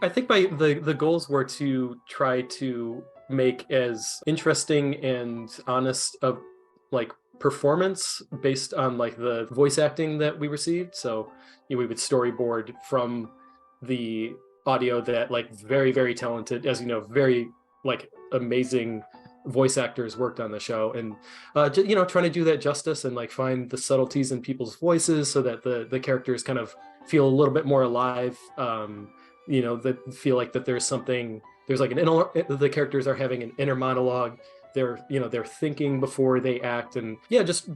I think the goals were to try to make as interesting and honest of like performance based on like the voice acting that we received. So we would storyboard from the audio that like very, very talented, as you know, very like amazing voice actors worked on the show, and trying to do that justice and like find the subtleties in people's voices so that the characters kind of feel a little bit more alive. That feel like that there's something, there's like the characters are having an inner monologue. They're thinking before they act, and yeah, just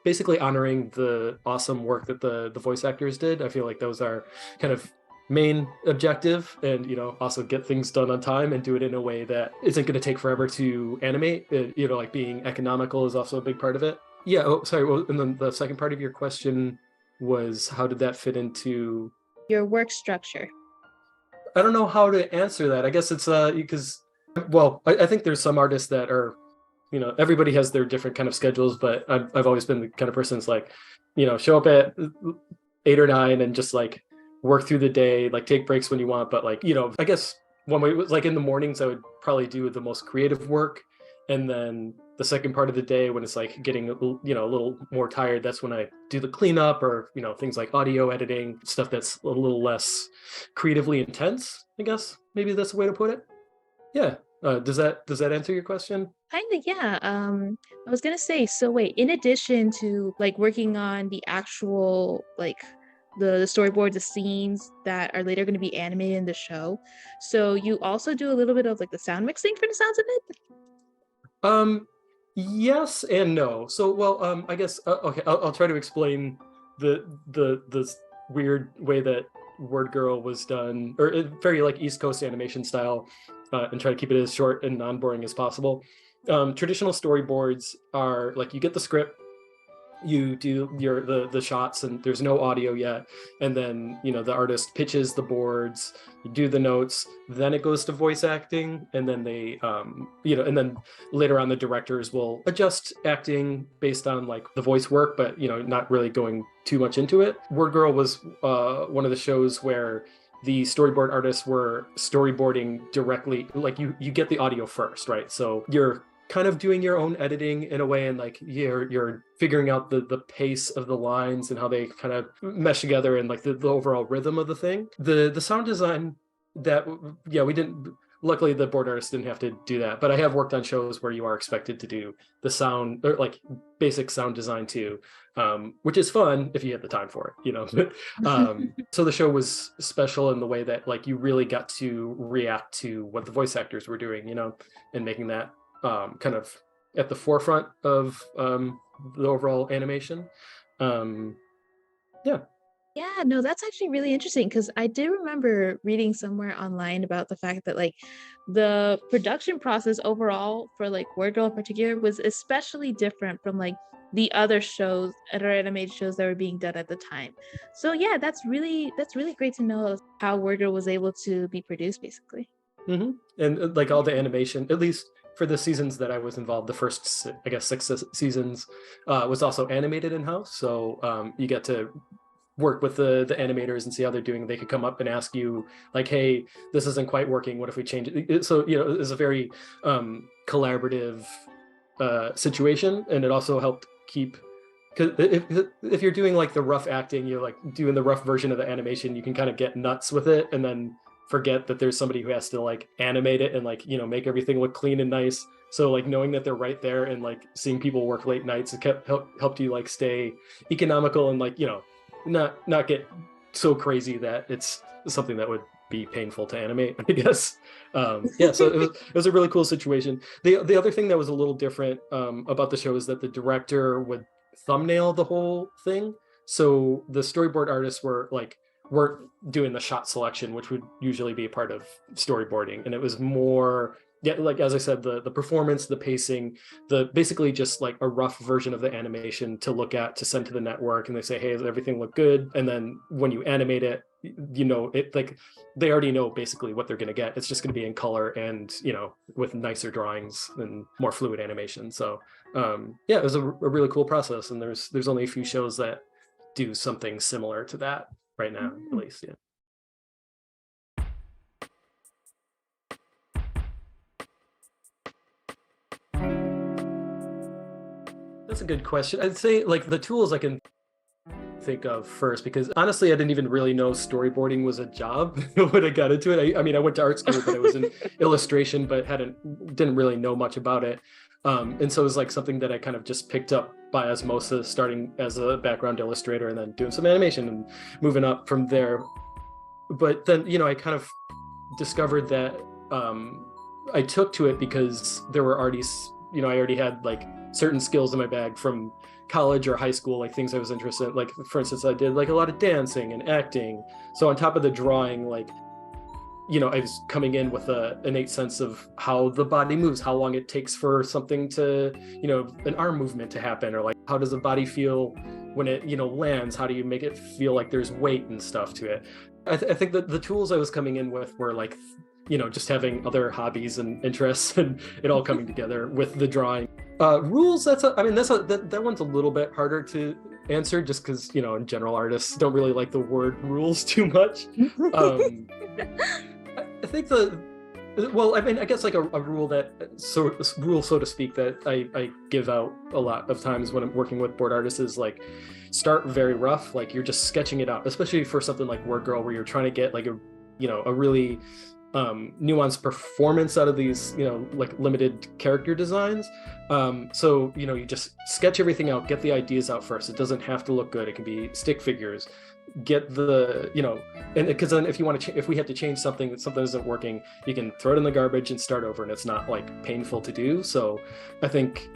basically honoring the awesome work that the voice actors did. I feel like those are kind of main objective, and also get things done on time and do it in a way that isn't going to take forever to animate. Like being economical is also a big part of it. Yeah. Oh, sorry. Well, and then the second part of your question was, how did that fit into your work structure? I don't know how to answer that. I guess it's because, well, I think there's some artists that are, everybody has their different kind of schedules, but I've always been the kind of person that's like, show up at 8 or 9 and just like work through the day, like take breaks when you want. But like, I guess one way was like in the mornings, I would probably do the most creative work. And then the second part of the day, when it's like getting a little more tired, that's when I do the cleanup, or things like audio editing, stuff that's a little less creatively intense, I guess maybe that's the way to put it. Yeah. Does that answer your question? Kind of, yeah. I was gonna say, so wait, in addition to like working on the actual like the storyboard, the scenes that are later going to be animated in the show, so you also do a little bit of like the sound mixing for the sounds of it? Yes and no. So, well, I guess okay. I'll try to explain the weird way that WordGirl was done, or very like East Coast animation style, and try to keep it as short and non-boring as possible. Traditional storyboards are like you get the script, you do the shots, and there's no audio yet, and then the artist pitches the boards, you do the notes, then it goes to voice acting, and then they and then later on the directors will adjust acting based on like the voice work, but not really going too much into it. WordGirl was one of the shows where the storyboard artists were storyboarding directly, like you get the audio first, right? So you're kind of doing your own editing in a way, and like you're figuring out the pace of the lines and how they kind of mesh together, and like the overall rhythm of the thing. The sound design, that yeah, we didn't, luckily the board artist didn't have to do that, but I have worked on shows where you are expected to do the sound, or like basic sound design too, which is fun if you have the time for it. So the show was special in the way that like you really got to react to what the voice actors were doing, and making that kind of at the forefront of the overall animation. Yeah. Yeah, no, that's actually really interesting because I did remember reading somewhere online about the fact that like the production process overall for like Word Girl in particular was especially different from like the other shows, other animated shows that were being done at the time. So yeah, that's really great to know how Word Girl was able to be produced basically. And like all the animation, at least for the seasons that I was involved, the first I guess 6 seasons was also animated in house. So you get to work with the animators and see how they're doing. They could come up and ask you like, hey, this isn't quite working, what if we change it? So it's a very collaborative situation, and it also helped keep, because if you're doing like the rough acting, you're like doing the rough version of the animation, you can kind of get nuts with it and then forget that there's somebody who has to like animate it and like make everything look clean and nice. So like knowing that they're right there and like seeing people work late nights, it helped you like stay economical and like not get so crazy that it's something that would be painful to animate, I guess. Yeah, so it was a really cool situation. The other thing that was a little different about the show is that the director would thumbnail the whole thing. So the storyboard artists weren't doing the shot selection, which would usually be a part of storyboarding, and it was more, yeah, like as I said, the performance, the pacing, the basically just like a rough version of the animation to look at, to send to the network, and they say, hey, does everything look good? And then when you animate it, it like they already know basically what they're going to get. It's just going to be in color and with nicer drawings and more fluid animation. So yeah, it was a really cool process, and there's only a few shows that do something similar to that right now, at Mm. least. Yeah. That's a good question. I'd say like the tools I can think of first, because honestly I didn't even really know storyboarding was a job when I got into it. I mean I went to art school, but I was in illustration, but didn't really know much about it. And so it was like something that I kind of just picked up by osmosis, starting as a background illustrator and then doing some animation and moving up from there. But then, you know, I kind of discovered that I took to it because there were already, you know, I already had like certain skills in my bag from college or high school, like things I was interested in. Like, for instance, I did like a lot of dancing and acting. So on top of the drawing, like, you know, I was coming in with a innate sense of how the body moves, how long it takes for something to, you know, an arm movement to happen, or like, how does the body feel when it, you know, lands? How do you make it feel like there's weight and stuff to it? I think that the tools I was coming in with were like, you know, just having other hobbies and interests and it all coming together with the drawing. Rules, that one's a little bit harder to answer just because, you know, in general, artists don't really like the word rules too much. I think I guess like a rule so to speak, that I give out a lot of times when I'm working with board artists is like, start very rough, like you're just sketching it out, especially for something like WordGirl where you're trying to get like a really nuanced performance out of these, you know, like limited character designs. So, you know, you just sketch everything out, get the ideas out first. It doesn't have to look good. It can be stick figures. Get the, you know, and because then if you want to, if we have to change something, that something isn't working, you can throw it in the garbage and start over, and it's not like painful to do. So I think,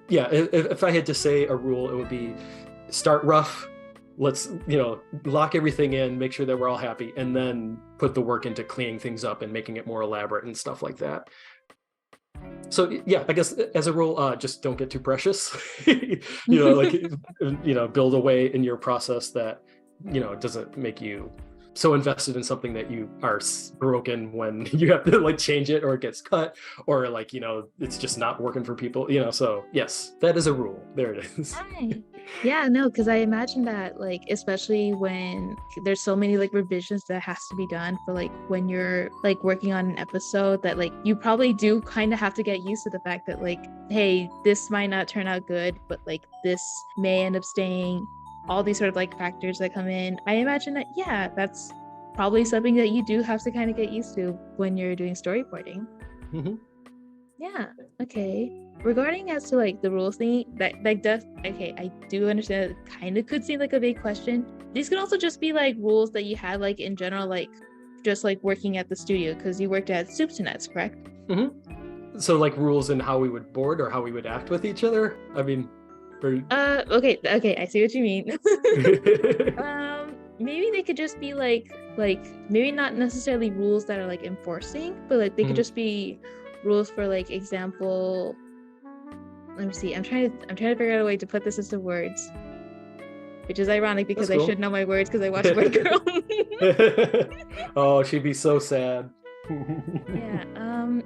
yeah, if I had to say a rule, it would be start rough. Let's, you know, lock everything in, make sure that we're all happy, and then put the work into cleaning things up and making it more elaborate and stuff like that. So yeah, I guess as a rule, just don't get too precious. You know, like, you know, build a way in your process that, you know, it doesn't make you so invested in something that you are broken when you have to like change it, or it gets cut, or like, you know, it's just not working for people, you know. So yes, that is a rule. There it is. Hi. Yeah, no, because I imagine that, like, especially when there's so many like revisions that has to be done for like when you're like working on an episode, that like you probably do kind of have to get used to the fact that like, hey, this might not turn out good, but like this may end up staying, all these sort of like factors that come in. I imagine that, yeah, that's probably something that you do have to kind of get used to when you're doing storyboarding. Mm-hmm. Yeah, okay. Regarding as to like the rules thing, that like does, okay, I do understand it kind of could seem like a big question. These could also just be like rules that you had like in general, like just like working at the studio, because you worked at Soup to Nuts, correct? Mm-hmm. So like rules in how we would board or how we would act with each other? I mean, okay, I see what you mean. Maybe they could just be like maybe not necessarily rules that are like enforcing, but like they could just be rules for like example. Let me see. I'm trying to figure out a way to put this into words, which is ironic because cool. I should know my words because I watched WordGirl. Oh, she'd be so sad. Yeah.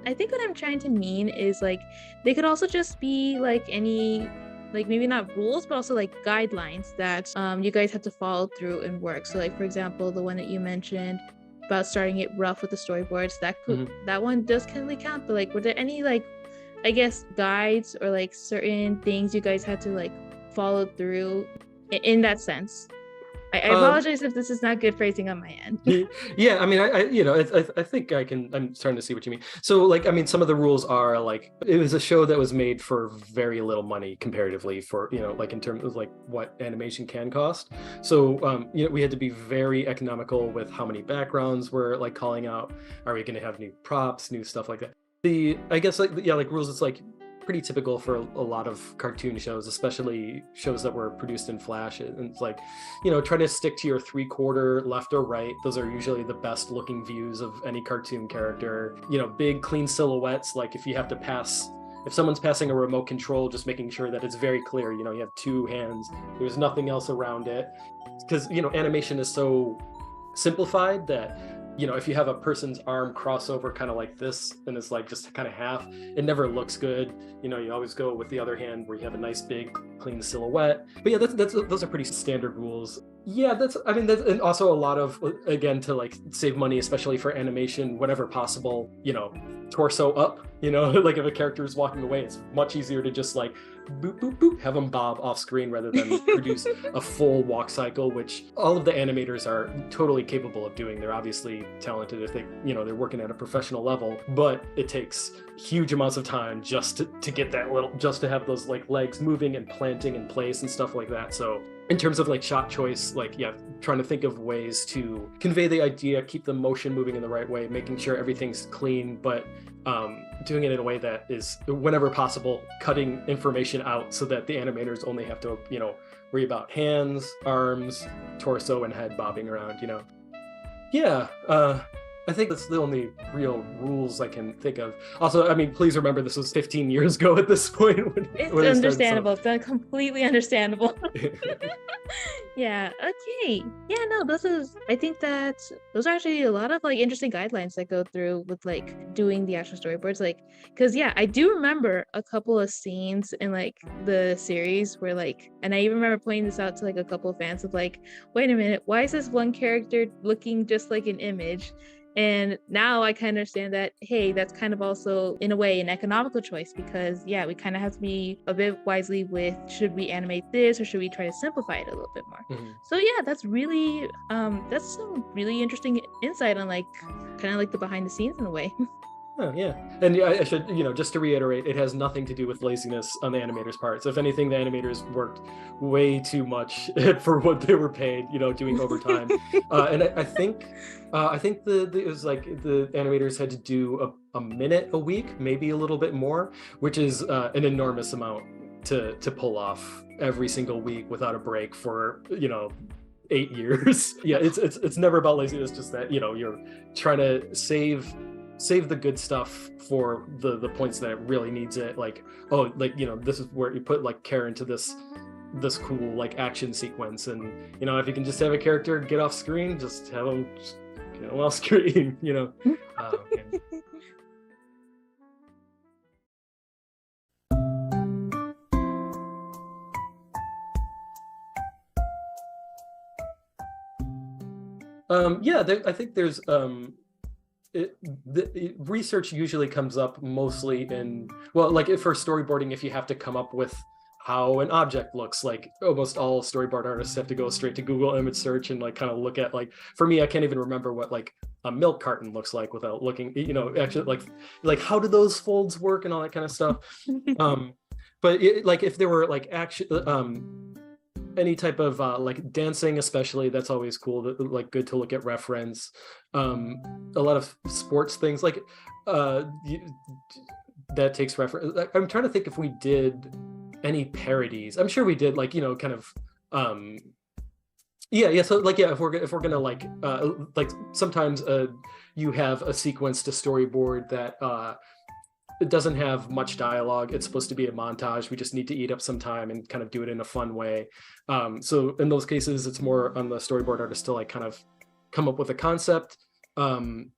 I think what I'm trying to mean is like they could also just be like any, like maybe not rules, but also like guidelines that you guys have to follow through and work. So like, for example, the one that you mentioned about starting it rough with the storyboards, that could, that one does kind of count. But like, were there any like, I guess, guides or like certain things you guys had to like follow through in that sense? I apologize if this is not good phrasing on my end. Yeah, I mean, I think I'm starting to see what you mean. So like, I mean, some of the rules are like, it was a show that was made for very little money comparatively for, you know, like in terms of like what animation can cost. So, you know, we had to be very economical with how many backgrounds we're like calling out. Are we going to have new props, new stuff like that? I guess like, yeah, like rules, it's like pretty typical for a lot of cartoon shows, especially shows that were produced in Flash. And it's like, you know, try to stick to your 3/4 left or right. Those are usually the best looking views of any cartoon character. You know, big clean silhouettes. Like if you have to pass, if someone's passing a remote control, just making sure that it's very clear, you know, you have two hands, there's nothing else around it. Because, you know, animation is so simplified that, you know, if you have a person's arm crossover kind of like this and it's like just kind of half, it never looks good. You know, you always go with the other hand where you have a nice big clean silhouette. But yeah, those are pretty standard rules. Yeah, that's and also a lot of, again, to like save money, especially for animation, whenever possible, torso up, like if a character is walking away, it's much easier to just like boop, boop, boop, have them bob off screen rather than produce a full walk cycle, which all of the animators are totally capable of doing. They're obviously talented if they, they're working at a professional level, but it takes huge amounts of time just to get that just to have those like legs moving and planting in place and stuff like that. So in terms of like shot choice, like, yeah, trying to think of ways to convey the idea, keep the motion moving in the right way, making sure everything's clean, but doing it in a way that is, whenever possible, cutting information out so that the animators only have to, worry about hands, arms, torso, and head bobbing around, Yeah, I think that's the only real rules I can think of. Also, please remember this was 15 years ago at this point. It's understandable. It's completely understandable. Yeah. Okay. Yeah. No. I think that those are actually a lot of like interesting guidelines that go through with like doing the actual storyboards. Like, because yeah, I do remember a couple of scenes in like the series where like, and I even remember pointing this out to like a couple of fans of like, wait a minute, why is this one character looking just like an image? And now I kind of understand that, hey, that's kind of also, in a way, an economical choice because, yeah, we kind of have to be a bit wisely with, should we animate this or should we try to simplify it a little bit more? Mm-hmm. So, yeah, that's really, that's some really interesting insight on, like, kind of like the behind the scenes in a way. Oh, yeah. And yeah, I should, just to reiterate, it has nothing to do with laziness on the animators' parts. If anything, the animators worked way too much for what they were paid, doing overtime. And I think it was like the animators had to do a minute a week, maybe a little bit more, which is an enormous amount to pull off every single week without a break for, 8 years. Yeah, it's never about laziness, just that, you're trying to save the good stuff for the points that it really needs it. Like, oh, like, this is where you put like care into this cool like action sequence, and if you can just have a character get off screen, just have them get off screen. Yeah. I think there's research usually comes up mostly in, well, like for storyboarding, if you have to come up with how an object looks, like almost all storyboard artists have to go straight to Google image search and like kind of look at, like, for me, I can't even remember what like a milk carton looks like without looking, actually like how do those folds work and all that kind of stuff. But like if there were like any type of like dancing, especially, that's always cool, like good to look at reference. A lot of sports things, like that takes reference. I'm trying to think if we did any parodies. I'm sure we did, like, kind of so like, yeah, if we're gonna like sometimes you have a sequence to storyboard that it doesn't have much dialogue. It's supposed to be a montage. We just need to eat up some time and kind of do it in a fun way. So in those cases, it's more on the storyboard artist to like kind of come up with a concept. And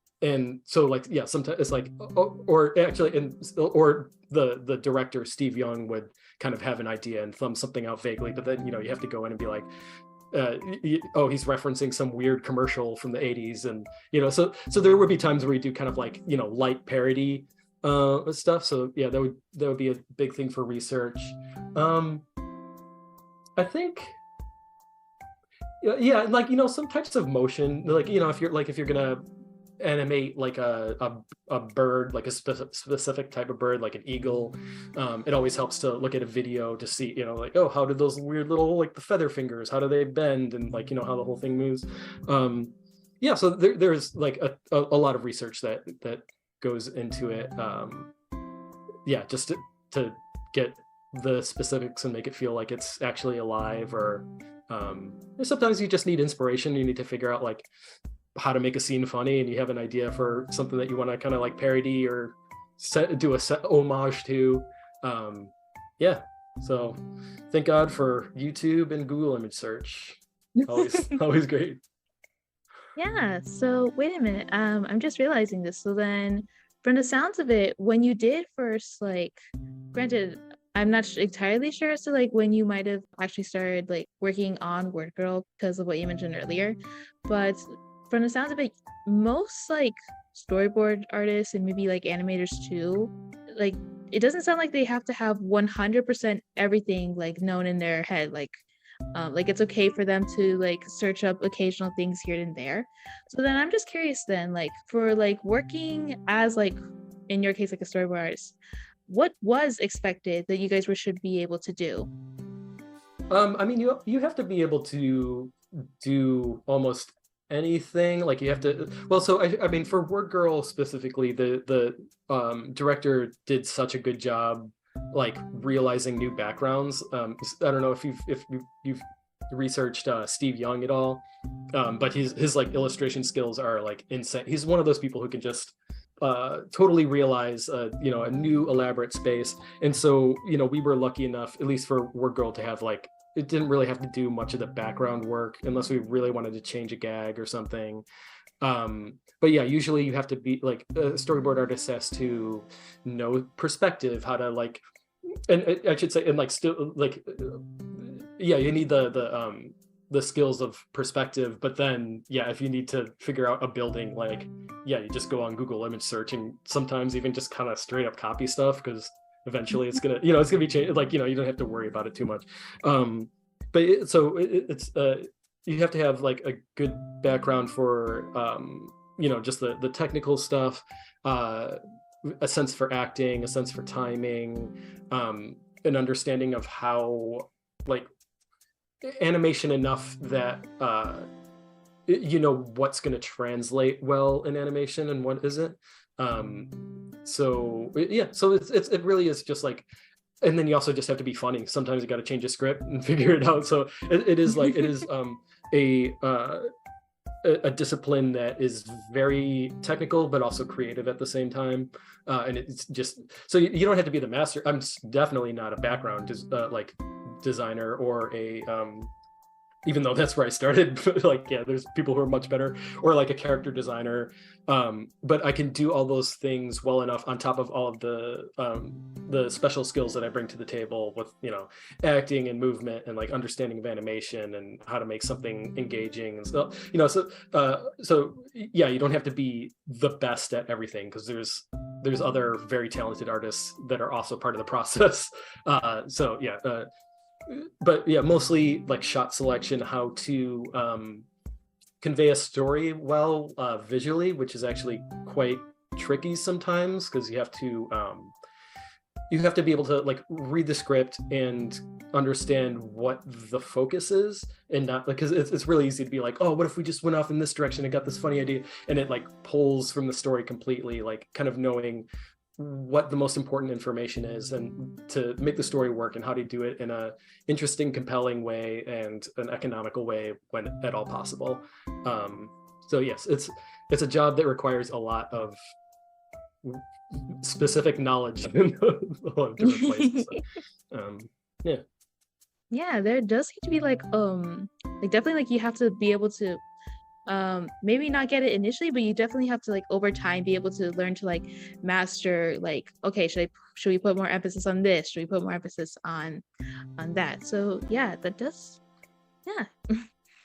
so like, yeah, sometimes it's like, or actually, or the director, Steve Young, would kind of have an idea and thumb something out vaguely, but then, you have to go in and be like, he's referencing some weird commercial from the 80s. And, so there would be times where we do kind of like, light parody stuff. So yeah, that would be a big thing for research. I think, yeah, like, some types of motion, like, if you're gonna animate like a bird, like a specific type of bird, like an eagle, it always helps to look at a video to see, like, oh, how did those weird little, like the feather fingers, how do they bend, and like, how the whole thing moves. Yeah, so there's like a lot of research that goes into it. Yeah, just to get the specifics and make it feel like it's actually alive. Or sometimes you just need inspiration. You need to figure out like how to make a scene funny, and you have an idea for something that you want to kind of like parody or do a homage to. Yeah, so thank God for YouTube and Google image search. Always great. Yeah, so wait a minute, I'm just realizing this. So then from the sounds of it, when you did first, like, granted, I'm not entirely sure as to like when you might have actually started like working on WordGirl because of what you mentioned earlier, but from the sounds of it, most like storyboard artists and maybe like animators too, like it doesn't sound like they have to have 100% everything like known in their head. Like it's okay for them to like search up occasional things here and there. So then I'm just curious then, like for like working as like in your case like a storyboard artist, what was expected that you guys should be able to do? I mean, you have to be able to do almost anything. Like you have to. Well, so I mean, for WordGirl specifically, the director did such a good job, like realizing new backgrounds. I don't know if you've researched Steve Young at all, but his like illustration skills are like insane. He's one of those people who can just totally realize a new elaborate space. And so we were lucky enough, at least for WordGirl, to have like, it didn't really have to do much of the background work unless we really wanted to change a gag or something. But yeah, usually you have to be like, a storyboard artist has to know perspective, how to like, and I should say, and like still like, yeah, you need the skills of perspective. But then yeah, if you need to figure out a building, like yeah, you just go on Google image search and sometimes even just kind of straight up copy stuff, because eventually it's gonna be changed. Like you don't have to worry about it too much. It's you have to have like a good background for just the technical stuff, a sense for acting, a sense for timing, an understanding of how like animation enough that what's going to translate well in animation and what isn't. So it really is just like, and then you also just have to be funny. Sometimes you got to change a script and figure it out. So it is a discipline that is very technical but also creative at the same time. And it's just, so you don't have to be the master. I'm definitely not a background designer or a even though that's where I started. But like, yeah, there's people who are much better, or like a character designer. But I can do all those things well enough on top of all of the special skills that I bring to the table with, acting and movement and like understanding of animation and how to make something engaging and stuff, so yeah, you don't have to be the best at everything, because there's other very talented artists that are also part of the process. But yeah, mostly like shot selection, how to convey a story well visually, which is actually quite tricky sometimes, because you have to be able to like read the script and understand what the focus is, and not because it's really easy to be like, oh, what if we just went off in this direction and got this funny idea, and it like pulls from the story completely. Like kind of knowing what the most important information is and to make the story work, and how to do it in a interesting, compelling way and an economical way when at all possible. So yes, it's a job that requires a lot of specific knowledge in a lot of different places. So, Yeah, there does seem to be like definitely like you have to be able to maybe not get it initially, but you definitely have to like over time be able to learn to like master, like, okay, should we put more emphasis on this, should we put more emphasis on that. So yeah, that does, yeah.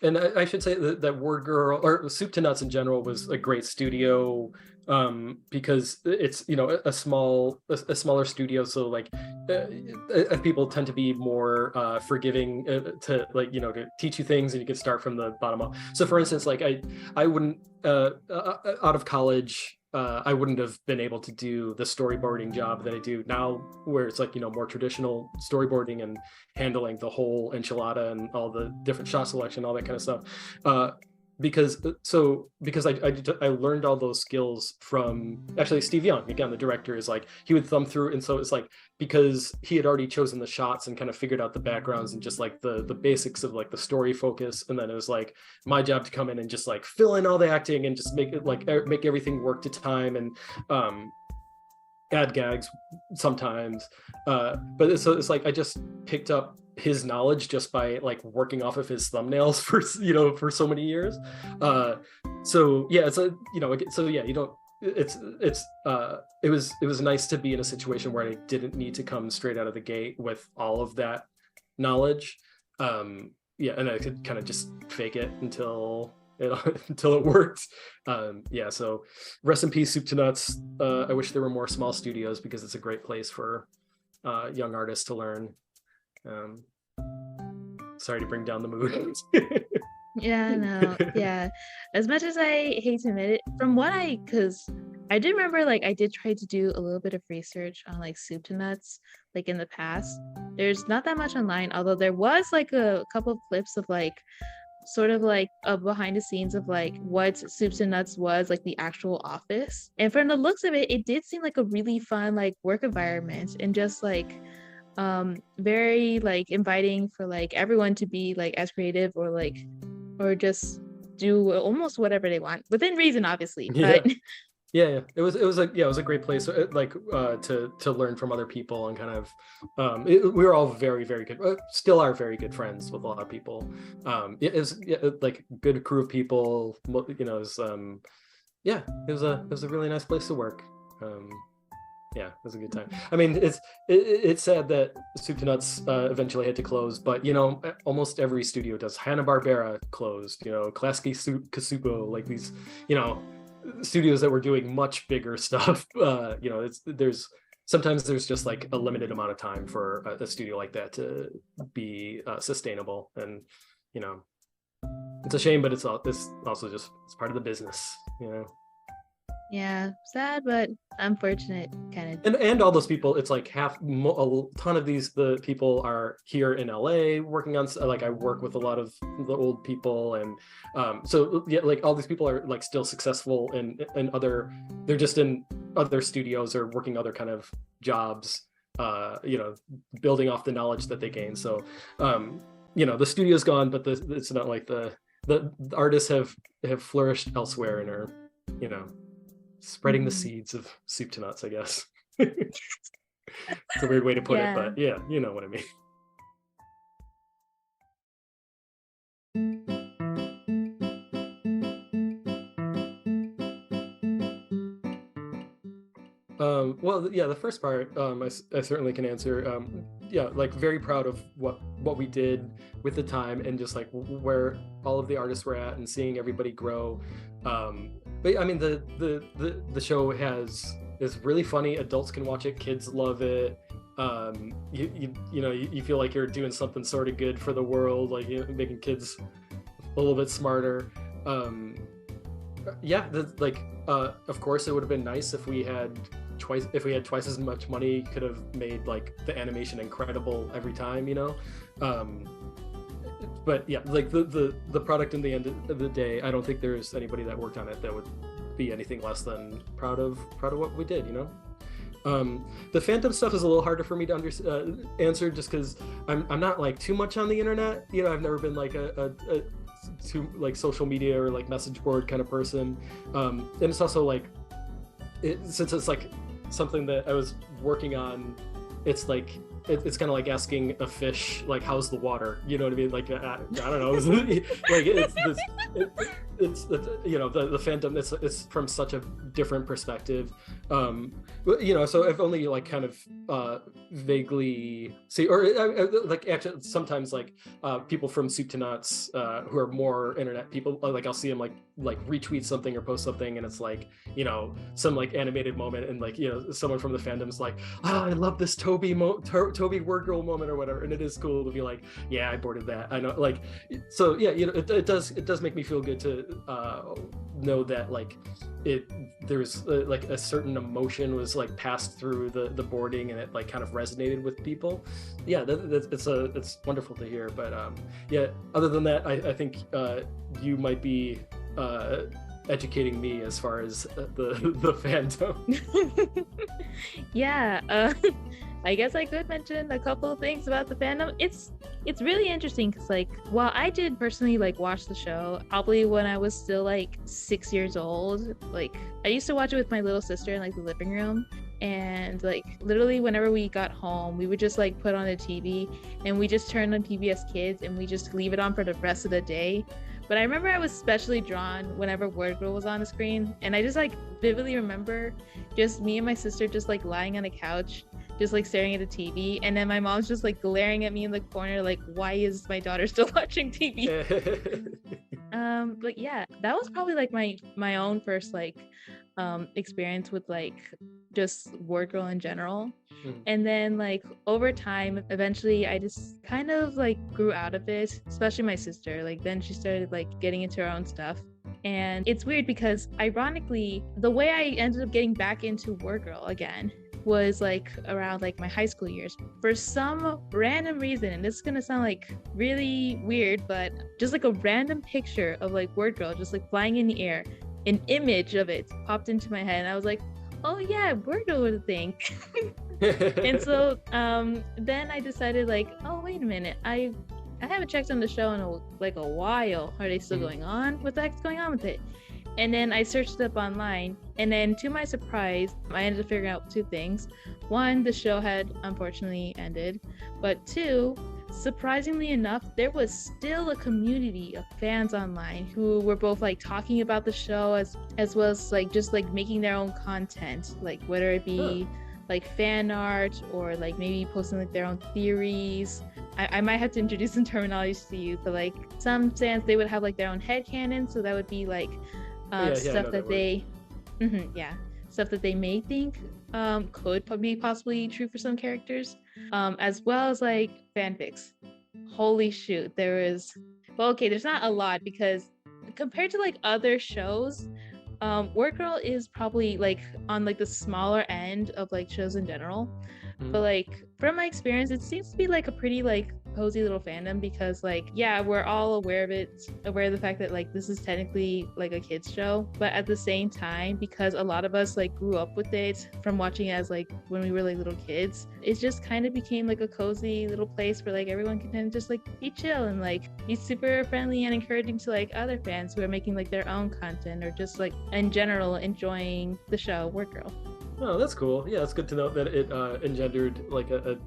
And I should say that WordGirl, or Soup to Nuts in general, was a great studio, because it's a smaller studio, so like people tend to be more forgiving to like to teach you things, and you can start from the bottom up. So for instance, like I wouldn't out of college, I wouldn't have been able to do the storyboarding job that I do now, where it's like more traditional storyboarding and handling the whole enchilada and all the different shot selection, all that kind of stuff. Because I learned all those skills from actually Steve Young. Again, the director is like, he would thumb through, and so it's like, because he had already chosen the shots and kind of figured out the backgrounds and just like the basics of like the story focus, and then it was like my job to come in and just like fill in all the acting and just make it like make everything work to time, and add gags sometimes. But it's like I just picked up his knowledge just by like working off of his thumbnails for so many years. So yeah, it's a so yeah, it was nice to be in a situation where I didn't need to come straight out of the gate with all of that knowledge. Yeah, and I could kind of just fake it until it worked. Yeah, so rest in peace, Soup to Nuts. I wish there were more small studios because it's a great place for young artists to learn. Sorry to bring down the mood. Yeah, no, yeah. As much as I hate to admit it, because I did remember like I did try to do a little bit of research on like soup to nuts, like in the past. There's not that much online, although there was like a couple of clips of like sort of like a behind the scenes of like what soup to nuts was, like the actual office. And from the looks of it, it did seem like a really fun like work environment and just like very like inviting for like everyone to be like as creative or just do almost whatever they want within reason, obviously. Yeah. But Yeah, it was a great place to learn from other people and kind of we were all very, very good, still are very good friends with a lot of people. It was like good crew of people, you know. It was a really nice place to work. Yeah, it was a good time. I mean, it's sad that Soup to Nuts eventually had to close, but you know, almost every studio does. Hanna-Barbera closed, you know, Klasky Kasuko, like these, you know, studios that were doing much bigger stuff. You know, sometimes there's just like a limited amount of time for a studio like that to be sustainable, and you know, it's a shame, but it's also just it's part of the business, you know. yeah, sad but unfortunate kind of. And all those people, it's like a ton of the people are here in LA working on, like I work with a lot of the old people, and so yeah, like all these people are like still successful in other, they're just in other studios or working other kind of jobs, you know, building off the knowledge that they gain. So you know, the studio's gone, but it's not like the artists have flourished elsewhere and are, you know, spreading the seeds of soup to nuts, I guess. It's a weird way to put it, but yeah, you know what I mean. Well, yeah, the first part, I certainly can answer. Yeah, like very proud of what we did with the time and just like where all of the artists were at and seeing everybody grow. But I mean, the show is really funny. Adults can watch it. Kids love it. You know, you feel like you're doing something sort of good for the world, like, you know, making kids a little bit smarter. Yeah, of course, it would have been nice if we had twice as much money. Could have made like the animation incredible every time, you know. But yeah, like the product in the end of the day, I don't think there's anybody that worked on it that would be anything less than proud of what we did, you know. The Phantom stuff is a little harder for me to answer just because I'm not like too much on the internet, you know. I've never been like a to like social media or like message board kind of person, and it's also like since it's like something that I was working on, it's like it's kind of like asking a fish like how's the water, you know what I mean? Like I don't know. Like it's you know, the Phantom, it's from such a different perspective, you know. So I've only like kind of vaguely see, or like actually sometimes like people from Soup to Nuts who are more internet people, like I'll see them like retweet something or post something, and it's like, you know, some like animated moment, and like, you know, someone from the fandom's like, oh, I love this Toby WordGirl moment or whatever, and it is cool to be like, yeah, I boarded that, I know, like. So yeah, you know, it does make me feel good to know that like there's like a certain emotion was like passed through the boarding, and it like kind of resonated with people. Yeah, it's wonderful to hear. But yeah, other than that, I think you might be educating me as far as the fandom. Yeah, I guess I could mention a couple of things about the fandom. It's really interesting because like, while I did personally like watch the show probably when I was still like 6 years old, like I used to watch it with my little sister in like the living room, And like literally whenever we got home, we would just like put on the TV and we just turned on TV as kids and we just leave it on for the rest of the day. But I remember I was especially drawn whenever WordGirl was on the screen, and I just like vividly remember just me and my sister just like lying on the couch, just like staring at the TV, and then my mom's just like glaring at me in the corner like, why is my daughter still watching TV? But yeah, that was probably like my own first like experience with like just WordGirl in general. And then like over time, eventually I just kind of like grew out of it, especially my sister. Like then she started like getting into her own stuff. And it's weird because ironically, the way I ended up getting back into WordGirl again was like around like my high school years. For some random reason, and this is gonna sound like really weird, but just like a random picture of like WordGirl just like flying in the air, an image of it popped into my head, and I was like, oh yeah, WordGirl was a thing. And so then I decided like, oh wait a minute, I haven't checked on the show in a while. Are they still going on? What the heck's going on with it? And then I searched it up online, and then to my surprise, I ended up figuring out two things. One, the show had unfortunately ended, but two, surprisingly enough, there was still a community of fans online who were both like talking about the show as well as like just like making their own content, like whether it be like fan art or like maybe posting like their own theories. I might have to introduce some terminology to you, but like some fans, they would have like their own headcanon, so that would be like stuff that they stuff that they may think could be possibly true for some characters, as well as like fanfics. Holy shoot, there's not a lot because compared to like other shows, WordGirl is probably like on like the smaller end of like shows in general. But like from my experience, it seems to be like a pretty like cozy little fandom because like, yeah, we're all aware of the fact that like this is technically like a kids show, but at the same time, because a lot of us like grew up with it from watching it as like when we were like little kids, it just kind of became like a cozy little place where like everyone can kind of just like be chill and like be super friendly and encouraging to like other fans who are making like their own content or just like in general enjoying the show WordGirl. Oh, that's cool. Yeah, it's good to know that it engendered like a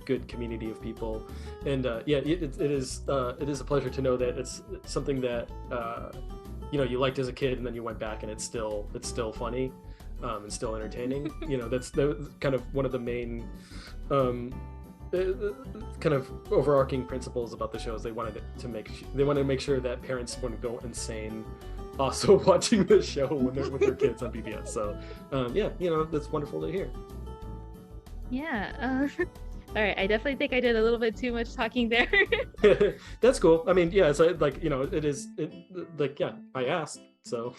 good community of people, and yeah, it is a pleasure to know that it's something that you liked as a kid, and then you went back and it's still funny, and still entertaining. That's kind of one of the main kind of overarching principles about the show is they wanted to make sure that parents wouldn't go insane also watching the show when they're with their kids on BBS. So yeah, that's wonderful to hear. Yeah. All right, I definitely think I did a little bit too much talking there. That's cool. I mean, yeah, so like, yeah, I asked, so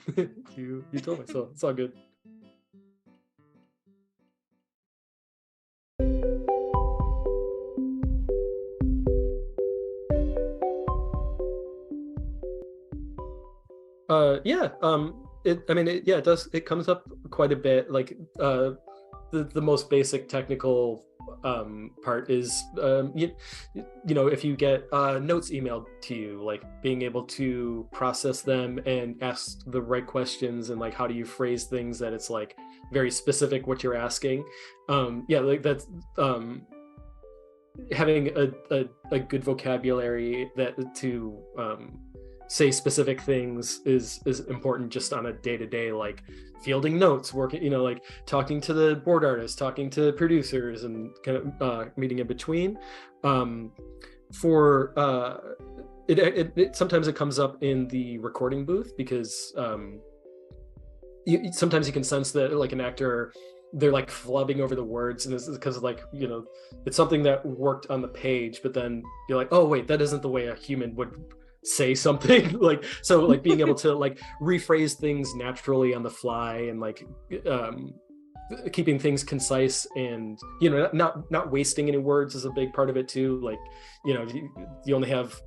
you told me, so it's all good. It does. It comes up quite a bit. Like the most basic technical part is if you get notes emailed to you, like being able to process them and ask the right questions, and like how do you phrase things that it's like very specific what you're asking. Like that's having a good vocabulary that to say specific things is important just on a day-to-day, like fielding notes, working, like talking to the board artists, talking to producers, and kind of meeting in between. Sometimes it comes up in the recording booth because sometimes you can sense that like an actor, they're like flubbing over the words, and it's because like it's something that worked on the page, but then you're like, oh wait, that isn't the way a human would say something. Like, so like being able to like rephrase things naturally on the fly, and like keeping things concise, and not wasting any words is a big part of it too. Like you only have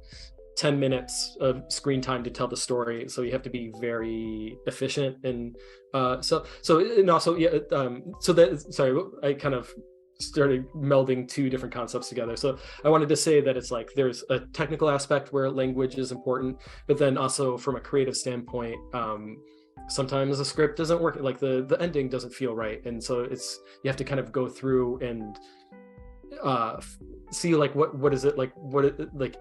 10 minutes of screen time to tell the story, so you have to be very efficient. And so I kind of started melding two different concepts together. So I wanted to say that it's like there's a technical aspect where language is important, but then also from a creative standpoint, sometimes the script doesn't work, like the ending doesn't feel right, and so you have to kind of go through and see like what is it, like what it, like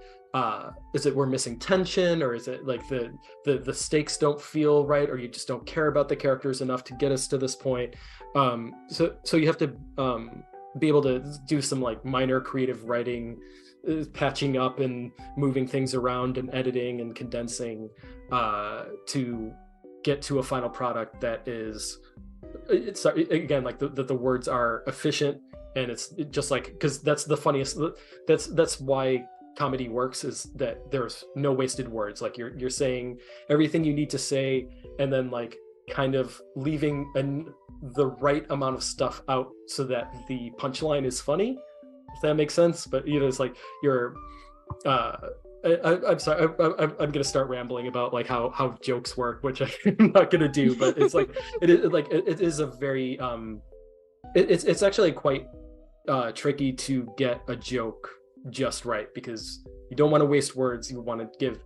is it we're missing tension, or is it like the stakes don't feel right, or you just don't care about the characters enough to get us to this point. So you have to be able to do some like minor creative writing, patching up and moving things around and editing and condensing to get to a final product that is, it's again like the words are efficient, and it's just like, because that's the funniest, that's why comedy works, is that there's no wasted words. Like you're saying everything you need to say, and then like kind of leaving the right amount of stuff out so that the punchline is funny, if that makes sense. But you know, it's like you're I'm sorry, I'm gonna start rambling about like how jokes work, which I'm not gonna do, but it's like it is a very it's actually quite tricky to get a joke just right, because you don't want to waste words, you want to give,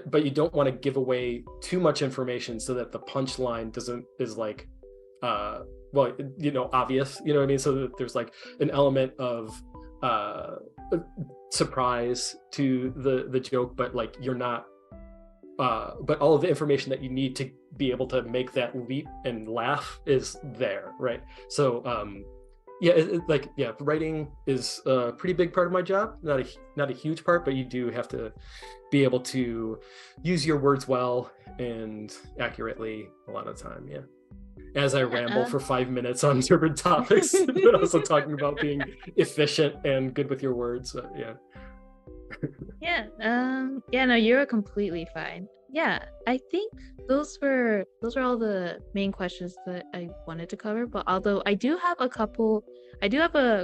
but you don't want to give away too much information so that the punchline is like well, you know, obvious, you know what I mean, so that there's like an element of surprise to the joke, but like you're not but all of the information that you need to be able to make that leap and laugh is there, right? So yeah, writing is a pretty big part of my job, not a huge part, but you do have to be able to use your words well and accurately a lot of the time. Yeah, as I ramble for 5 minutes on different topics, but also talking about being efficient and good with your words. Yeah. Yeah, no, you're completely fine. Yeah, I think those were all the main questions that I wanted to cover. But although I do have a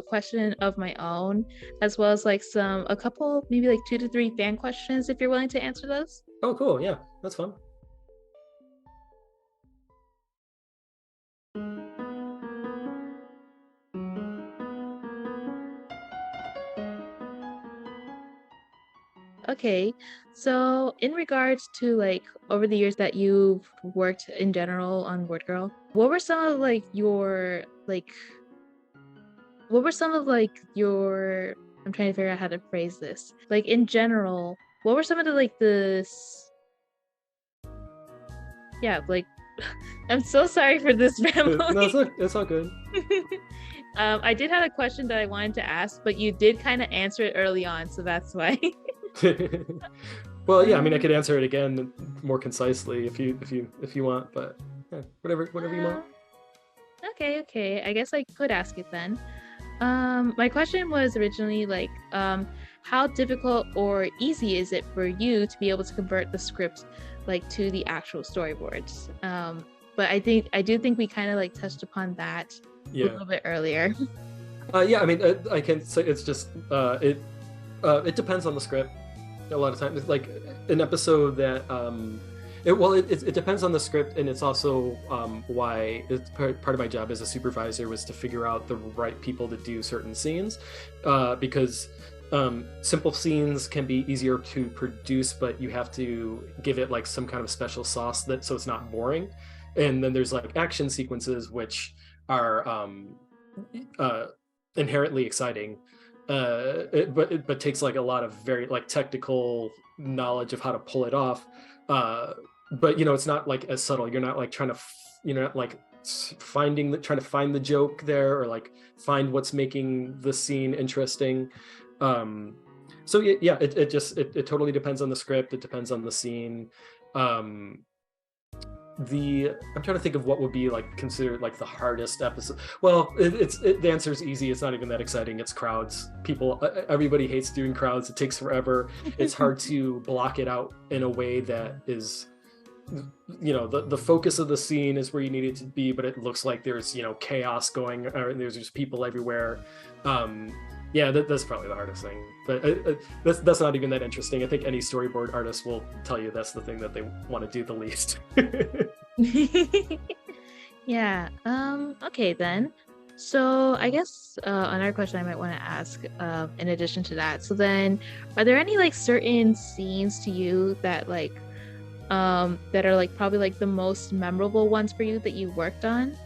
question of my own, as well as like a couple, maybe like 2 to 3 fan questions, if you're willing to answer those. Oh, cool. Yeah, that's fun. Okay, so in regards to like over the years that you've worked in general on WordGirl, what were some of like your I'm trying to figure out how to phrase this. Like in general, what were some of the yeah, like I'm so sorry for this rambling. No, it's all good. I did have a question that I wanted to ask, but you did kind of answer it early on, so that's why. Well, yeah, I mean, I could answer it again more concisely if you want, but yeah, whatever you want. Okay. I guess I could ask it then. My question was originally like, how difficult or easy is it for you to be able to convert the script like to the actual storyboards? But I do think we kind of like touched upon that a little bit earlier. Yeah, I mean, I can say it's just it depends on the script. A lot of times, it's like an episode that it depends on the script, and it's also why it's part of my job as a supervisor was to figure out the right people to do certain scenes, because simple scenes can be easier to produce, but you have to give it like some kind of special sauce so it's not boring. And then there's like action sequences which are inherently exciting, but takes like a lot of very like technical knowledge of how to pull it off. But you know, it's not like as subtle. You're not like trying to trying to find the joke there, or like find what's making the scene interesting. So yeah, it totally depends on the script. It depends on the scene. I'm trying to think of what would be like considered like the hardest episode. Well, the answer is easy. It's not even that exciting. It's crowds. Everybody hates doing crowds. It takes forever. It's hard to block it out in a way that is, you know, the focus of the scene is where you need it to be, but it looks like there's, you know, chaos going, or there's just people everywhere. Yeah, that's probably the hardest thing, but that's not even that interesting. I think any storyboard artist will tell you that's the thing that they want to do the least. Yeah. Okay then. So I guess another question I might want to ask, in addition to that, so then, are there any like certain scenes to you that like that are like probably like the most memorable ones for you that you worked on.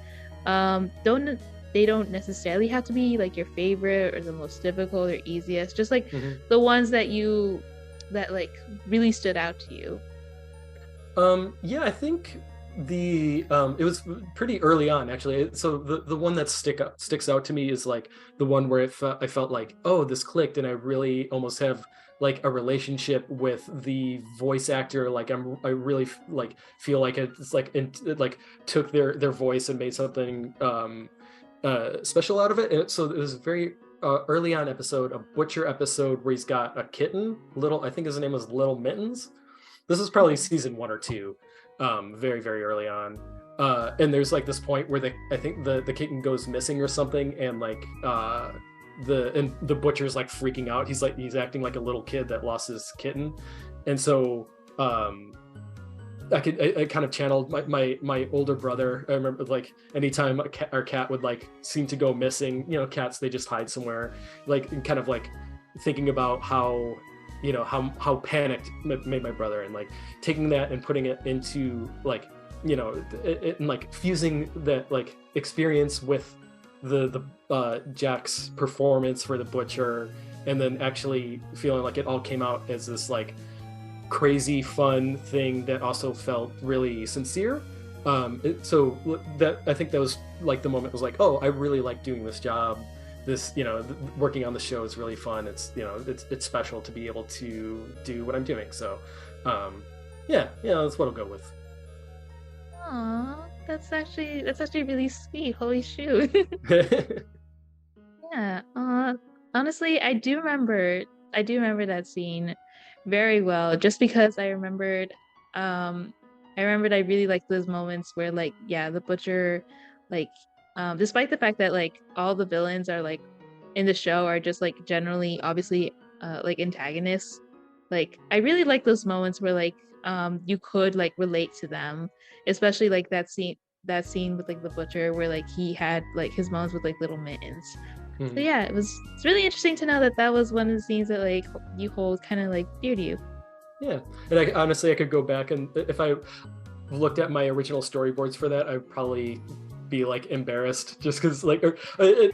Don't they don't necessarily have to be like your favorite or the most difficult or easiest, just like the ones that like really stood out to you. Yeah, I think it was pretty early on actually. So the one that sticks out to me is like the one where I felt like, oh, this clicked, and I really almost have like a relationship with the voice actor. Like I really like feel like it's like it like took their voice and made something special out of it. And so it was very early on episode, a butcher episode where he's got a kitten, little, I think his name was Little Mittens. This is probably season 1 or 2, very, very early on. And there's like this point where I think the kitten goes missing or something, and like the butcher's like freaking out. He's acting like a little kid that lost his kitten. And so I kind of channeled my older brother. I remember like anytime our cat would like seem to go missing, cats, they just hide somewhere, like, and kind of like thinking about how how panicked made my brother, and like taking that and putting it into like and like fusing that like experience with the Jack's performance for the butcher, and then actually feeling like it all came out as this like crazy fun thing that also felt really sincere. So that, I think that was like the moment was like, oh, I really like doing this job. This, working on the show is really fun. It's, it's special to be able to do what I'm doing. So, yeah, that's what I'll go with. Aw, that's actually really sweet. Holy shoot. Yeah. Honestly, I do remember that scene very well, just because I remembered I really liked those moments where like, yeah, the butcher, like, despite the fact that like all the villains are like in the show are just like generally obviously like antagonists, like I really like those moments where like you could like relate to them, especially like that scene with like the butcher where like he had like his moments with like Little Mittens. So yeah, it's really interesting to know that that was one of the scenes that like you hold kind of like dear to you. Yeah, and honestly I could go back, and if I looked at my original storyboards for that, I'd probably be like embarrassed, just because like,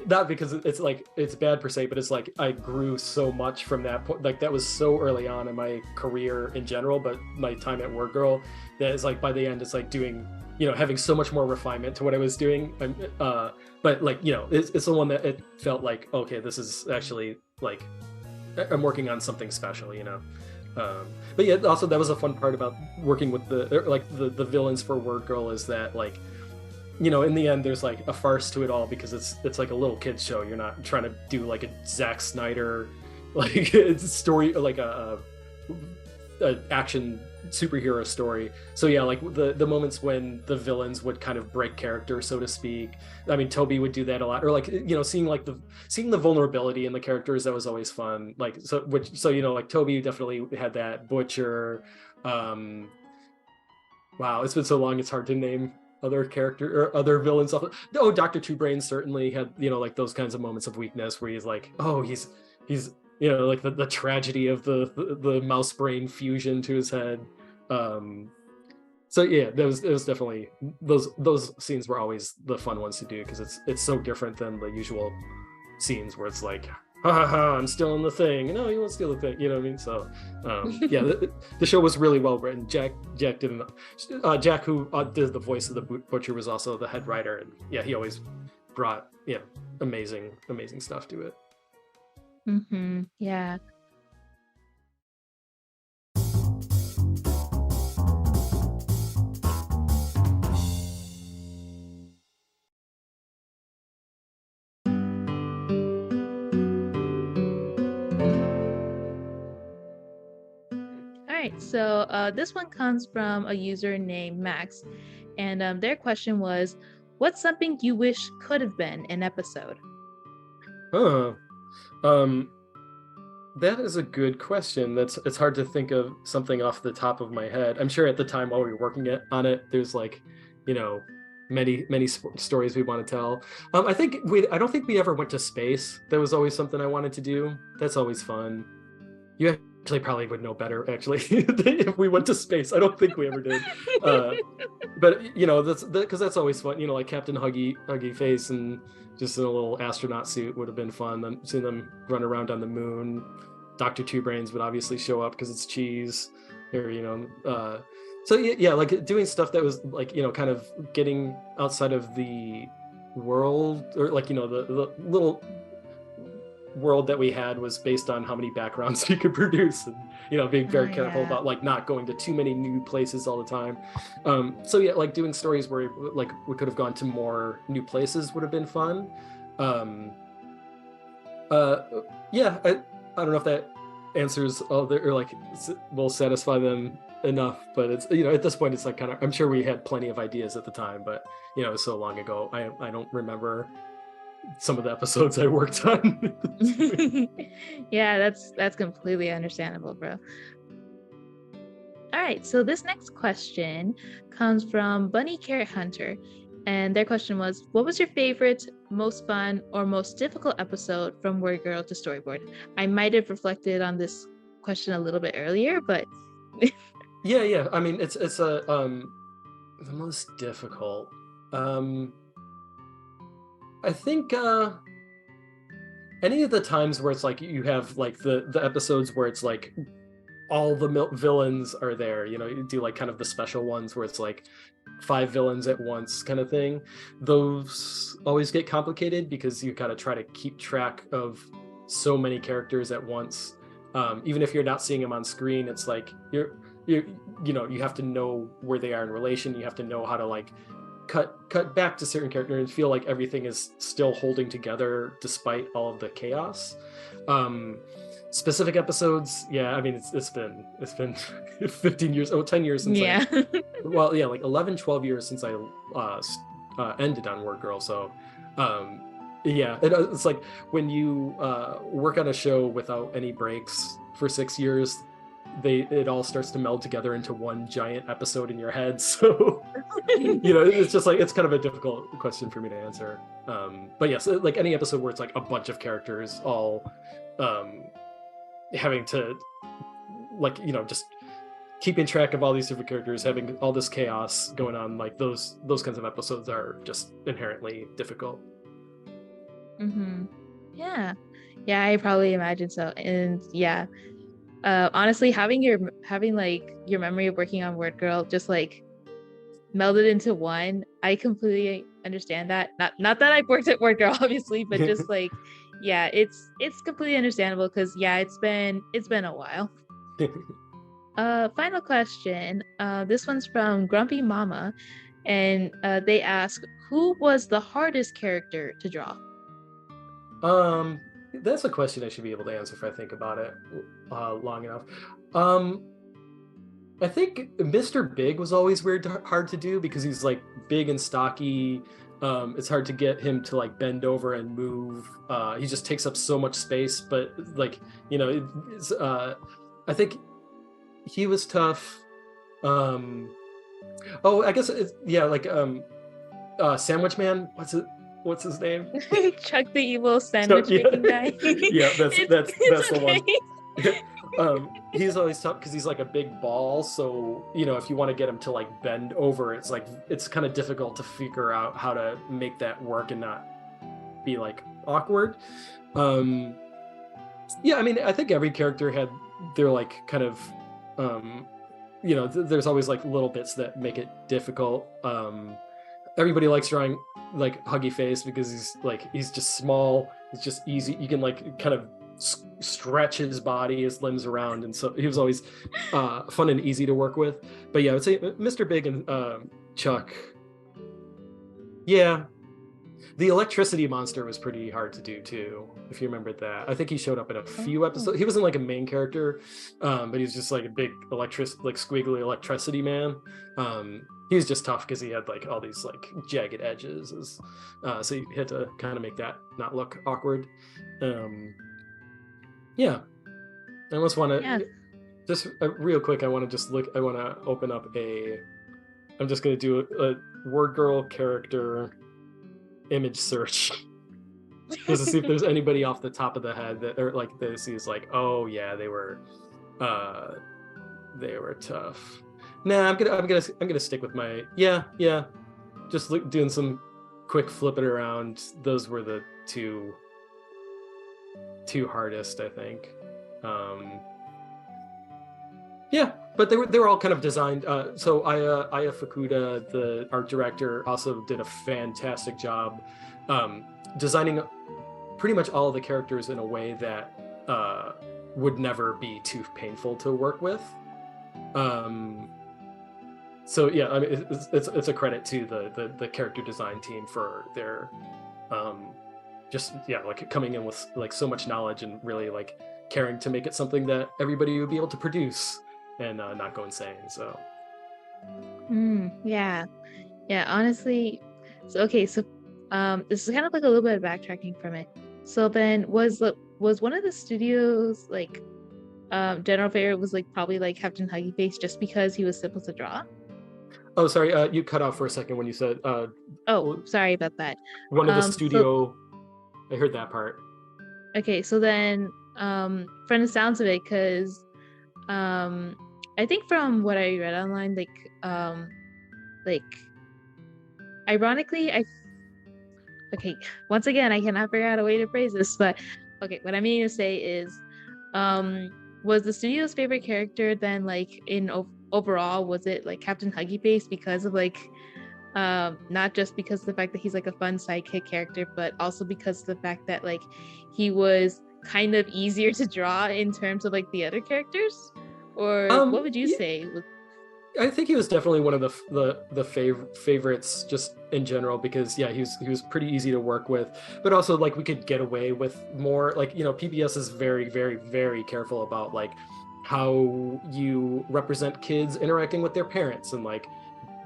not because it's like it's bad per se, but it's like I grew so much from that point. Like that was so early on in my career in general, but my time at WordGirl, that is like by the end it's like doing, having so much more refinement to what I was doing. But like, it's the one that it felt like, okay, this is actually like I'm working on something special. But yeah, also that was a fun part about working with the villains for WordGirl, is that like, in the end there's like a farce to it all, because it's like a little kid's show. You're not trying to do like a Zack Snyder like story, like a action superhero story. So yeah, like the moments when the villains would kind of break character, so to speak. I mean, Toby would do that a lot, or like, seeing the vulnerability in the characters, that was always fun. Like, like Toby definitely had that. Butcher, wow, it's been so long, it's hard to name other character or other villains. Oh, Dr. Two Brains certainly had, like those kinds of moments of weakness where he's like, oh, he's like the tragedy of the mouse brain fusion to his head. So yeah, it was definitely, those scenes were always the fun ones to do, because it's so different than the usual scenes where it's like, ha ha ha, I'm stealing the thing. No, you won't steal the thing. You know what I mean? So yeah, the show was really well written. Jack didn't. Jack, who did the voice of the butcher, was also the head writer, and yeah, he always brought amazing stuff to it. Yeah. All right, so this one comes from a user named Max, and their question was, what's something you wish could have been an episode? That is a good question. It's hard to think of something off the top of my head. I'm sure at the time while we were working on it, there's like, many stories we want to tell. I don't think we ever went to space. That was always something I wanted to do. That's always fun. You They probably would know better, actually. If we went to space. I don't think we ever did. But you know, that's because that's always fun. You know, like Captain Huggy Face and just in a little astronaut suit would have been fun. Then seeing them run around on the moon. Dr. Two Brains would obviously show up because it's cheese. Or you know, so yeah, like doing stuff that was like, you know, kind of getting outside of the world, or like, you know, the little world that we had was based on how many backgrounds you could produce, and you know, being very careful about like not going to too many new places all the time. So yeah, like doing stories where like we could have gone to more new places would have been fun. Yeah, I don't know if that answers all the, or like will satisfy them enough, but it's, you know, at this point it's like kind of, I'm sure we had plenty of ideas at the time, but you know, it was so long ago, I don't remember some of the episodes I worked on. Yeah, that's completely understandable, bro. All right, so this next question comes from Bunny Carrot Hunter, and their question was, what was your favorite, most fun, or most difficult episode from WordGirl to Storyboard? I might have reflected on this question a little bit earlier, but yeah, I mean, it's a the most difficult, I think any of the times where it's like you have like the episodes where it's like all the villains are there, you know, you do like kind of the special ones where it's like 5 villains at once kind of thing. Those always get complicated because you gotta try to keep track of so many characters at once. Even if you're not seeing them on screen, it's like you know, you have to know where they are in relation. You have to know how to like cut back to certain characters and feel like everything is still holding together despite all of the chaos. Specific episodes, yeah, I mean, it's been 15 years, 10 years since yeah. well, yeah, like 11, 12 years since I ended on WordGirl. So yeah, it's like when you work on a show without any breaks for 6 years, it all starts to meld together into one giant episode in your head. So you know, it's just like, it's kind of a difficult question for me to answer. But yes, like any episode where it's like a bunch of characters all having to, like, you know, just keeping track of all these different characters, having all this chaos going on, like those kinds of episodes are just inherently difficult. Yeah, I probably imagine so. And yeah, honestly, having like your memory of working on WordGirl just like melded into one, I completely understand that. Not that I've worked at WordGirl, obviously, but just like, yeah, it's completely understandable because yeah, it's been a while. Final question. This one's from Grumpy Mama, and they ask, who was the hardest character to draw? That's a question I should be able to answer if I think about it long enough. I think Mr. Big was always hard to do because he's like big and stocky. It's hard to get him to like bend over and move. He just takes up so much space, but like, you know, I think he was tough. Oh, I guess yeah, like Sandwich Man. What's his name? Chuck the evil sandwich making guy. Yeah, that's the okay. one. He's always tough because he's like a big ball, so you know, if you want to get him to like bend over, it's like it's kind of difficult to figure out how to make that work and not be like awkward. Yeah, I mean, I think every character had their like kind of you know, there's always like little bits that make it difficult. Everybody likes drawing like Huggy Face because he's just small. It's just easy. You can like kind of stretch his body, his limbs around, and so he was always fun and easy to work with. But yeah, I would say Mr. Big and Chuck. Yeah, the electricity monster was pretty hard to do too, if you remembered that. I think he showed up in a few episodes. He wasn't like a main character, but he was just like a big like squiggly electricity man. He was just tough because he had like all these like jagged edges, so you had to kind of make that not look awkward. Yeah, I almost want to just real quick. I want to just look. I want to open up I'm just going to do a WordGirl character image search just to see if there's anybody off the top of the head that, or like this is like, oh yeah, they were Uh, they were tough. Nah, I'm gonna stick with my yeah. Just doing some quick flipping around. Those were the two hardest, I think. Yeah, but they were all kind of designed. So Aya Fukuda, the art director, also did a fantastic job designing pretty much all of the characters in a way that would never be too painful to work with. So yeah, I mean, it's a credit to the character design team for their just like coming in with like so much knowledge and really like caring to make it something that everybody would be able to produce and not go insane. So Yeah. Honestly, so this is kind of like a little bit of backtracking from it. So then was one of the studios like general favorite was like probably like Captain Huggy Face just because he was simple to draw? oh sorry, you cut off for a second when you said Oh, sorry about that. one of the So studio. I heard that part. okay, so then from the sounds of it, because I think from what I read online, like ironically, once again, I cannot figure out a way to phrase this, but okay, what I mean to say is, was the studio's favorite character then like overall, was it like Captain Huggy Face because of like not just because of the fact that he's like a fun sidekick character, but also because of the fact that like he was kind of easier to draw in terms of like the other characters? Or what would you Yeah, say? I think he was definitely one of the favorites just in general because yeah, he was pretty easy to work with, but also like we could get away with more. Like PBS is very careful about like how you represent kids interacting with their parents and like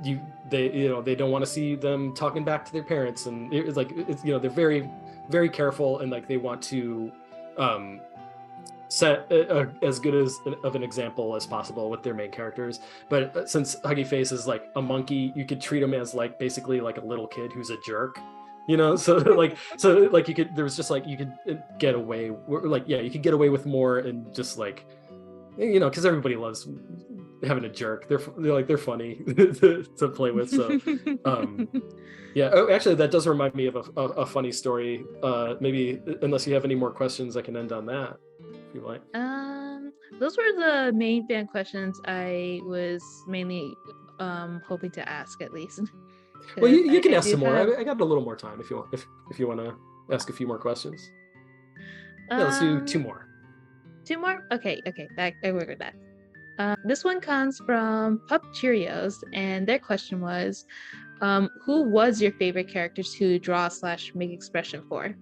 they don't want to see them talking back to their parents, and it's like they're very careful and like they want to um set as good of an example as possible with their main characters. But since Huggy Face is like a monkey, you could treat him as like basically like a little kid who's a jerk, so like you could, there was just like you could get away, like yeah, you could get away with more and just like because everybody loves having a jerk. They're funny to play with. So yeah. Oh, actually, that does remind me of a funny story. Maybe unless you have any more questions, I can end on that if you like. Those were the main fan questions I was mainly hoping to ask, at least. Well, you can I ask do some more. have I got a little more time if you want. If you want to ask a few more questions. Yeah, let's do two um more. 2 more. Okay, that I work with that. This one comes from Pup Cheerios, and their question was, who was your favorite character to draw / make expression for?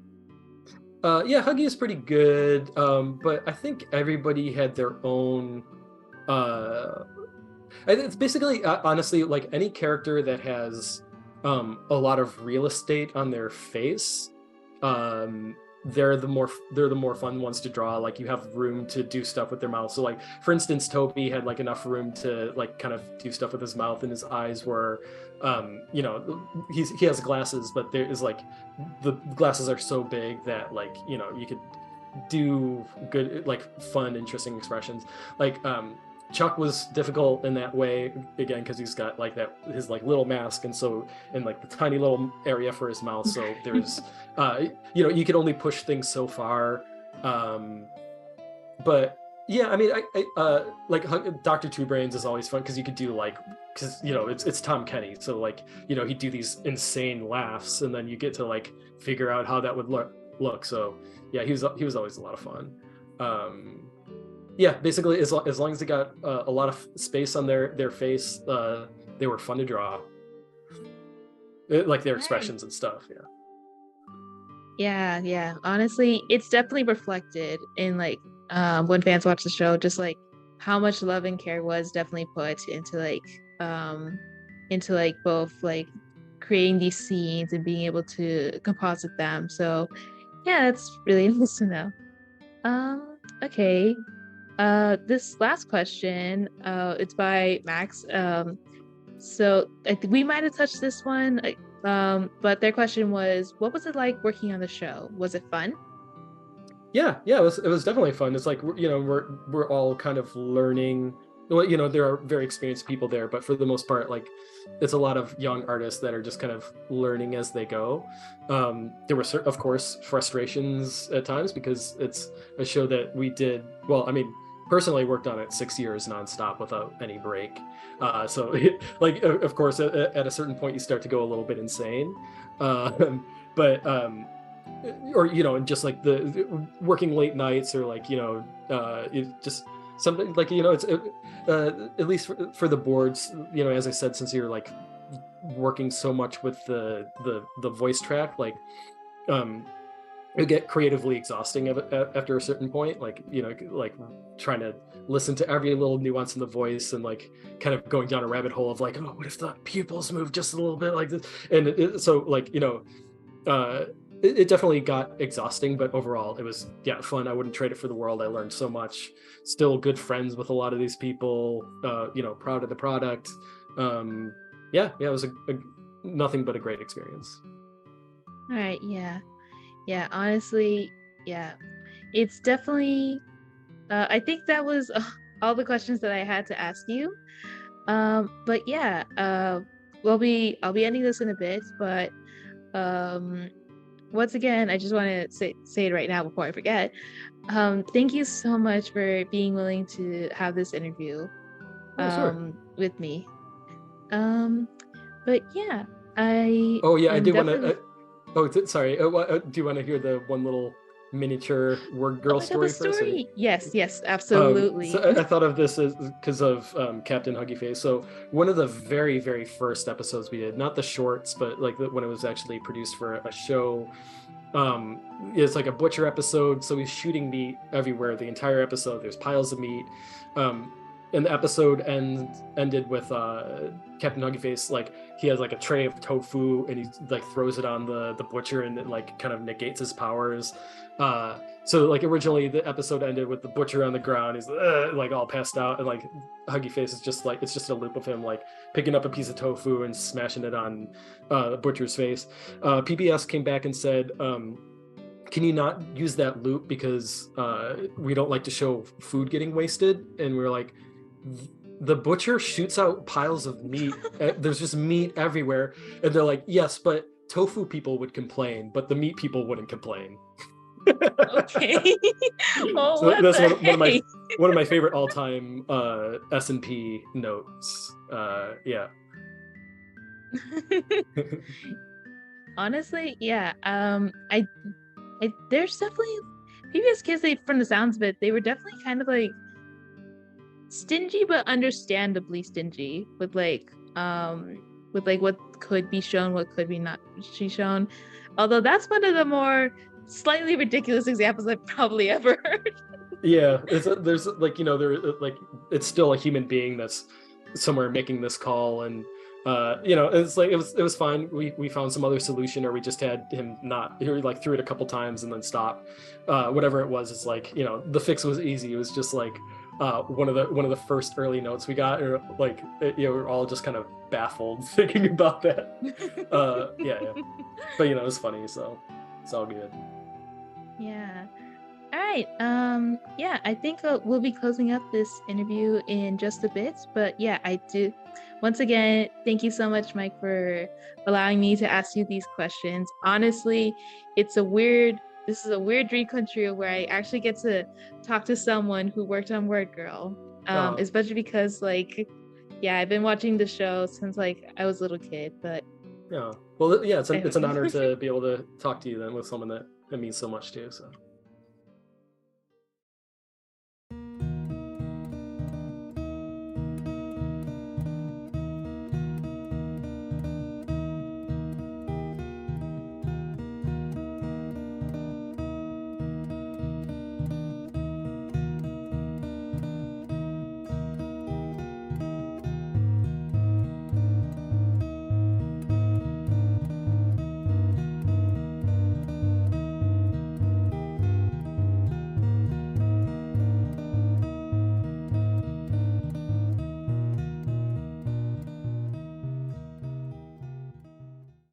Yeah, Huggy is pretty good, but I think everybody had their own. It's basically honestly like any character that has a lot of real estate on their face. Um, they're the more fun ones to draw. Like you have room to do stuff with their mouth. So like for instance, Toby had like enough room to like kind of do stuff with his mouth, and his eyes were he has glasses, but there is like the glasses are so big that like you could do good like fun interesting expressions. Like Chuck was difficult in that way again because he's got like that his like little mask, and so in like the tiny little area for his mouth, so there's you could only push things so far. But yeah, I mean I like Dr. Two Brains is always fun because you could do like because it's Tom Kenny, so like he'd do these insane laughs, and then you get to like figure out how that would look. So yeah, he was always a lot of fun. Yeah, basically as long as they got a lot of space on their face, they were fun to draw. Like their Nice. expressions and stuff. Yeah. Yeah. Honestly, it's definitely reflected in like when fans watch the show, just like how much love and care was definitely put into like both like creating these scenes and being able to composite them. So yeah, that's really nice to know. Okay. This last question, it's by Max. So I think we might have touched this one, but their question was, what was it like working on the show? Was it fun? Yeah, it was definitely fun. It's like, we're all kind of learning. Well, there are very experienced people there, but for the most part, like, it's a lot of young artists that are just kind of learning as they go. There were, of course, frustrations at times because it's a show that we did. Well, I mean, personally, worked on it 6 years nonstop without any break. So, like, of course, at a certain point, you start to go a little bit insane. But or and just like the working late nights, or like it just something like it's at least for the boards, as I said, since you're like working so much with the voice track, like um it get creatively exhausting after a certain point, like like trying to listen to every little nuance in the voice, and like kind of going down a rabbit hole of like, oh, what if the pupils move just a little bit like this, and so like uh it definitely got exhausting, but overall it was fun. I wouldn't trade it for the world. I learned so much. Still good friends with a lot of these people. Proud of the product. It was a nothing but a great experience. All right, yeah, honestly, yeah, it's definitely I think that was all the questions that I had to ask you. But yeah, I'll be ending this in a bit, but um once again, I just want to say it right now before I forget. Thank you so much for being willing to have this interview Oh, sure. with me. Um, but yeah, I Oh, yeah, I am do want definitely. to. Sorry. Do you want to hear the one little miniature word Oh girl my god, the story first? Or? story! Yes, So absolutely. I thought of this as because of Captain Huggy Face. So one of the very, very first episodes we did, not the shorts, but like when it was actually produced for a show, it's like a butcher episode. So he's shooting meat everywhere. The entire episode, there's piles of meat. Um, and the episode ended with Captain Huggy Face, like he has like a tray of tofu, and he like throws it on the butcher, and it like kind of negates his powers. So like originally the episode ended with the butcher on the ground. He's like all passed out, and like Huggy Face is just like, it's just a loop of him like picking up a piece of tofu and smashing it on the butcher's face. PBS came back and said, can you not use that loop because we don't like to show food getting wasted? And we were like, the butcher shoots out piles of meat. There's just meat everywhere. And they're like, yes, but tofu people would complain, but the meat people wouldn't complain. Okay. Oh, So what that's the heck? one of my favorite all-time S&P notes. Yeah. Honestly, yeah. I there's definitely previous kids. They, from the sounds of it, they were definitely kind of like stingy, but understandably stingy with like what could be shown, what could be not be shown. Although that's one of the more slightly ridiculous examples I've probably ever heard. Yeah, there's like there like it's still a human being that's somewhere making this call, and it's like it was fine. We found some other solution, or we just had him not, he like threw it a couple times and then stop. Whatever it was, it's like the fix was easy. It was just like one of the first early notes we got, or like we're all just kind of baffled thinking about that. Yeah, but it was funny, so it's all good. Yeah. All right. Yeah, I think we'll be closing up this interview in just a bit, but yeah, I do. Once again, thank you so much, Mike, for allowing me to ask you these questions. Honestly, this is a weird dream come true where I actually get to talk to someone who worked on WordGirl. Uh, Especially because like, yeah, I've been watching the show since like I was a little kid, but yeah, well, yeah, it's I an honor to be able to talk to you then with someone that means so much to you. So.